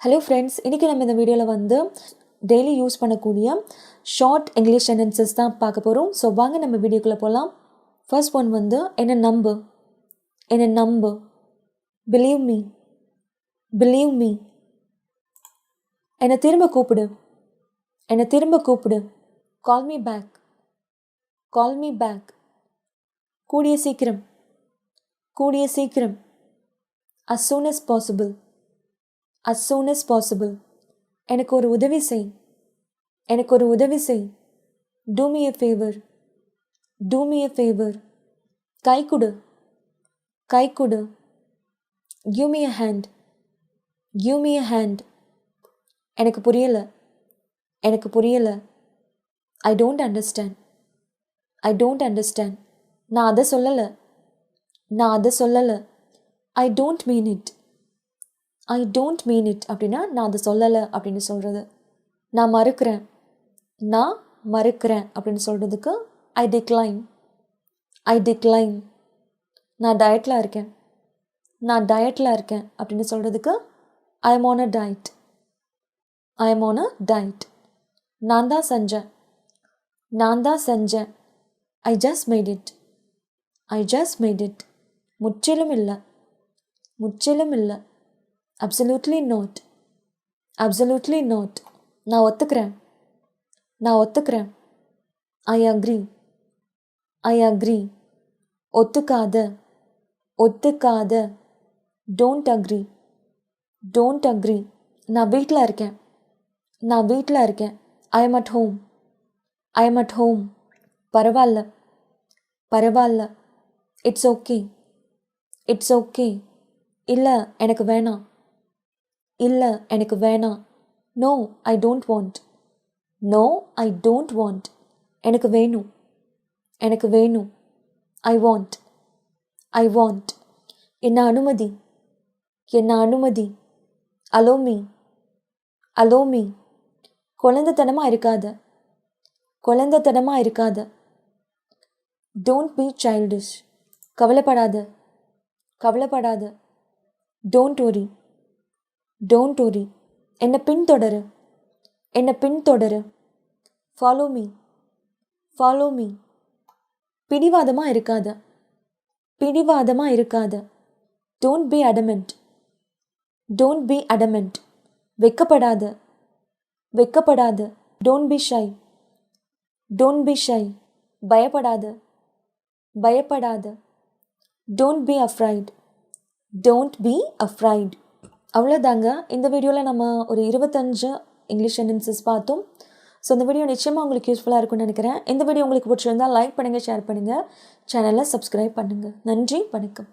Hello friends, இன்றைக்கி நம்ம இந்த வீடியோவில் வந்து டெய்லி யூஸ் பண்ணக்கூடிய ஷார்ட் இங்கிலீஷ் சென்டென்சஸ் தான் பார்க்க போகிறோம். ஸோ வாங்க நம்ம வீடியோக்குள்ளே போகலாம். ஃபர்ஸ்ட் ஒன் வந்து என்ன நம்பு, பிலீவ் மீ, என்னை திரும்ப கூப்பிடு, கால் மீ பேக், கூடிய சீக்கிரம், as soon as possible, எனக்கு ஒரு உதவி செய், do me a favor, கை கொடு, give me a hand, எனக்கு புரியல, I don't understand, நான் அதை சொல்லலை, I don't mean it அப்படின்னா நான் அதை சொல்லலை அப்படின்னு சொல்கிறது. நான் மறுக்கிறேன் அப்படின்னு சொல்கிறதுக்கு I decline. நான் டயட்டில் இருக்கேன் அப்படின்னு சொல்கிறதுக்கு I am on a diet. நான் தான் செஞ்சேன் I just made it. முற்றிலும் இல்லை. Absolutely not. நான் ஒத்துக்கிறேன். I agree. ஒத்துக்காத. Don't agree. நான் வீட்டில் இருக்கேன். I am at home. பரவாயில்ல. It's okay. இல்லை எனக்கு வேணாம். No, I don't want. எனக்கு வேணும். I want. என்ன அனுமதி. Allow me. குழந்தைத்தனமா இருக்காத. Don't be childish. கவலைப்படாத. Don't worry. என்னை பின்தொடரு. Follow me. பிடிவாதமா இருக்காத. Don't be adamant. வெட்கப்படாத. Don't be shy. பயப்படாத. Don't be afraid. அவ்வளோதாங்க. இந்த வீடியோவில் நம்ம ஒரு 25 இங்கிலீஷ் சென்டென்சஸ் பார்த்தோம். ஸோ இந்த வீடியோ நிச்சயமாக உங்களுக்கு யூஸ்ஃபுல்லாக இருக்கும்னு நினைக்கிறேன். இந்த வீடியோ உங்களுக்கு பிடிச்சிருந்தால் லைக் பண்ணுங்கள், ஷேர் பண்ணுங்கள், சேனலை சப்ஸ்கிரைப் பண்ணுங்கள். நன்றி, வணக்கம்.